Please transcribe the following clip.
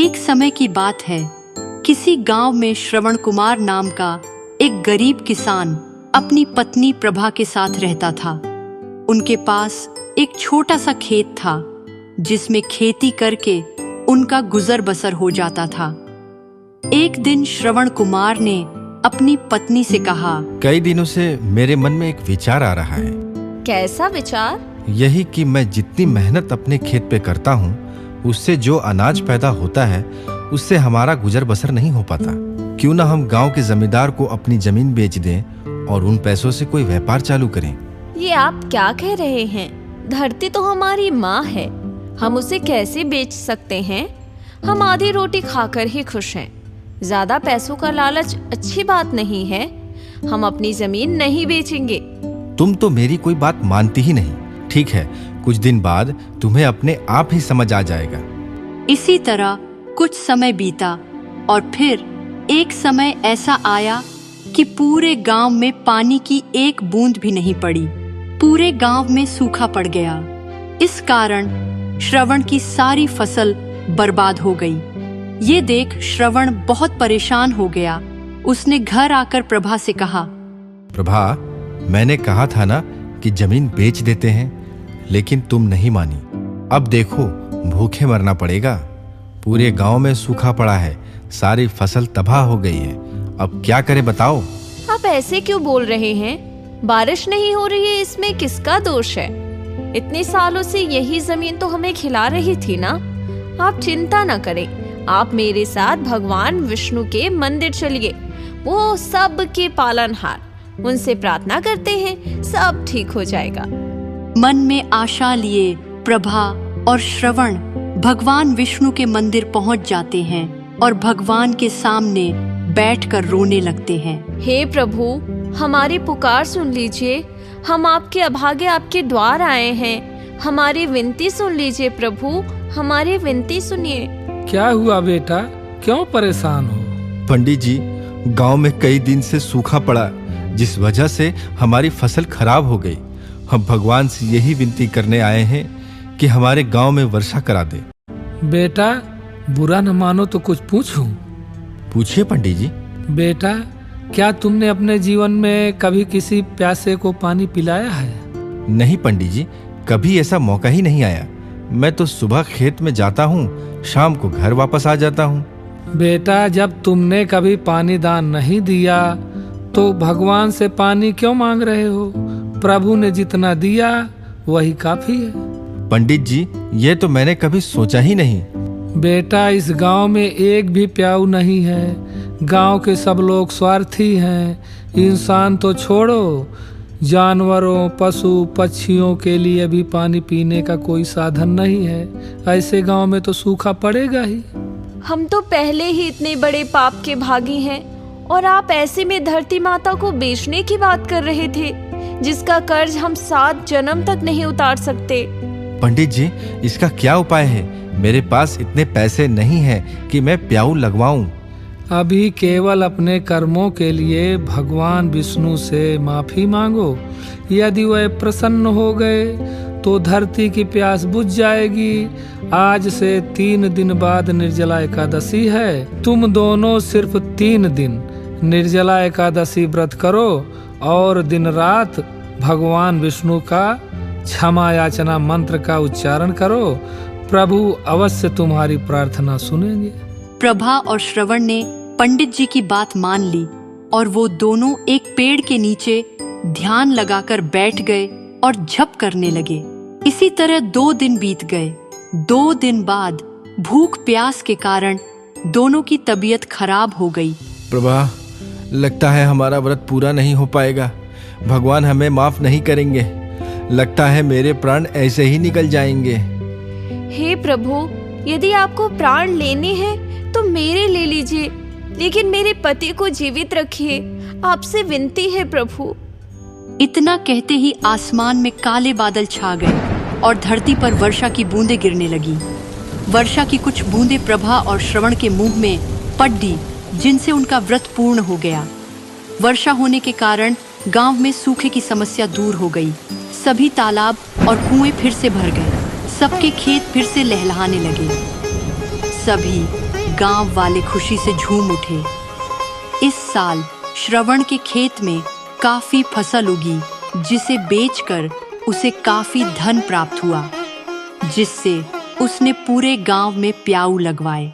एक समय की बात है, किसी गांव में श्रवण कुमार नाम का एक गरीब किसान अपनी पत्नी प्रभा के साथ रहता था। उनके पास एक छोटा सा खेत था जिसमें खेती करके उनका गुजर बसर हो जाता था। एक दिन श्रवण कुमार ने अपनी पत्नी से कहा, कई दिनों से मेरे मन में एक विचार आ रहा है। कैसा विचार? यही कि मैं जितनी मेहनत अपने खेत पे करता हूँ, उससे जो अनाज पैदा होता है उससे हमारा गुजर बसर नहीं हो पाता। क्यों ना हम गांव के जमींदार को अपनी जमीन बेच दें और उन पैसों से कोई व्यापार चालू करें। ये आप क्या कह रहे हैं? धरती तो हमारी माँ है, हम उसे कैसे बेच सकते हैं? हम आधी रोटी खाकर ही खुश हैं। ज्यादा पैसों का लालच अच्छी बात नहीं है। हम अपनी जमीन नहीं बेचेंगे। तुम तो मेरी कोई बात मानती ही नहीं। ठीक है, कुछ दिन बाद तुम्हें अपने आप ही समझ आ जाएगा। इसी तरह कुछ समय बीता और फिर एक समय ऐसा आया कि पूरे गांव में पानी की एक बूंद भी नहीं पड़ी। पूरे गांव में सूखा पड़ गया। इस कारण श्रवण की सारी फसल बर्बाद हो गई। ये देख श्रवण बहुत परेशान हो गया। उसने घर आकर प्रभा से कहा, प्रभा, मैंने कहा था ना कि जमीन बेच देते हैं, लेकिन तुम नहीं मानी। अब देखो, भूखे मरना पड़ेगा। पूरे गांव में सूखा पड़ा है, सारी फसल तबाह हो गई है। अब क्या करें बताओ? आप ऐसे क्यों बोल रहे हैं? बारिश नहीं हो रही है, इसमें किसका दोष है? इतने सालों से यही जमीन तो हमें खिला रही थी ना। आप चिंता न करें, आप मेरे साथ भगवान विष्णु के मंदिर चलिए। वो सब के पालनहार, उनसे प्रार्थना करते हैं, सब ठीक हो जाएगा। मन में आशा लिए प्रभा और श्रवण भगवान विष्णु के मंदिर पहुंच जाते हैं और भगवान के सामने बैठकर रोने लगते हैं। हे प्रभु, हमारी पुकार सुन लीजिए। हम आपके अभागे आपके द्वार आए हैं। हमारी विनती सुन लीजिए प्रभु, हमारी विनती सुनिए। क्या हुआ बेटा, क्यों परेशान हो? पंडित जी, गांव में कई दिन से सूखा पड़ा, जिस वजह से हमारी फसल खराब हो गई। हम भगवान से यही विनती करने आए हैं कि हमारे गांव में वर्षा करा दे। बेटा, बुरा न मानो तो कुछ पूछूं? पूछिए पंडित जी। बेटा, क्या तुमने अपने जीवन में कभी किसी प्यासे को पानी पिलाया है? नहीं पंडित जी, कभी ऐसा मौका ही नहीं आया। मैं तो सुबह खेत में जाता हूँ, शाम को घर वापस आ जाता हूँ। बेटा, जब तुमने कभी पानी दान नहीं दिया तो भगवान से पानी क्यों मांग रहे हो? प्रभु ने जितना दिया वही काफी है। पंडित जी, ये तो मैंने कभी सोचा ही नहीं। बेटा, इस गांव में एक भी प्याऊ नहीं है। गांव के सब लोग स्वार्थी हैं। इंसान तो छोड़ो, जानवरों, पशु पक्षियों के लिए भी पानी पीने का कोई साधन नहीं है। ऐसे गांव में तो सूखा पड़ेगा ही। हम तो पहले ही इतने बड़े पाप के भागी हैं और आप ऐसे में धरती माता को बेचने की बात कर रहे थे, जिसका कर्ज हम 7 जन्म तक नहीं उतार सकते। पंडित जी, इसका क्या उपाय है? मेरे पास इतने पैसे नहीं हैं कि मैं प्याऊ लगवाऊं। अभी केवल अपने कर्मों के लिए भगवान विष्णु से माफी मांगो। यदि वह प्रसन्न हो गए तो धरती की प्यास बुझ जाएगी। आज से 3 दिन बाद निर्जला एकादशी है। तुम दोनों सिर्फ 3 दिन निर्जला एकादशी व्रत करो और दिन रात भगवान विष्णु का क्षमा याचना मंत्र का उच्चारण करो। प्रभु अवश्य तुम्हारी प्रार्थना सुनेंगे। प्रभा और श्रवण ने पंडित जी की बात मान ली और वो दोनों एक पेड़ के नीचे ध्यान लगाकर बैठ गए और जप करने लगे। इसी तरह 2 दिन बीत गए। 2 दिन बाद भूख प्यास के कारण दोनों की तबीयत खराब हो गई। प्रभा, लगता है हमारा व्रत पूरा नहीं हो पाएगा। भगवान हमें माफ नहीं करेंगे। लगता है मेरे प्राण ऐसे ही निकल जाएंगे। हे प्रभु, यदि आपको प्राण लेने हैं तो मेरे ले लीजिए, लेकिन मेरे पति को जीवित रखिए। आपसे विनती है प्रभु। इतना कहते ही आसमान में काले बादल छा गए और धरती पर वर्षा की बूंदें गिरने लगी। वर्षा की कुछ बूंदें प्रभा और श्रवण के मुंह में पड़ दी, जिनसे उनका व्रत पूर्ण हो गया। वर्षा होने के कारण गांव में सूखे की समस्या दूर हो गई। सभी तालाब और कुएं फिर से भर गए। सबके खेत फिर से लहलहाने लगे। सभी गांव वाले खुशी से झूम उठे। इस साल श्रवण के खेत में काफी फसल उगी, जिसे बेचकर उसे काफी धन प्राप्त हुआ, जिससे उसने पूरे गांव में प्याऊ लगवाए।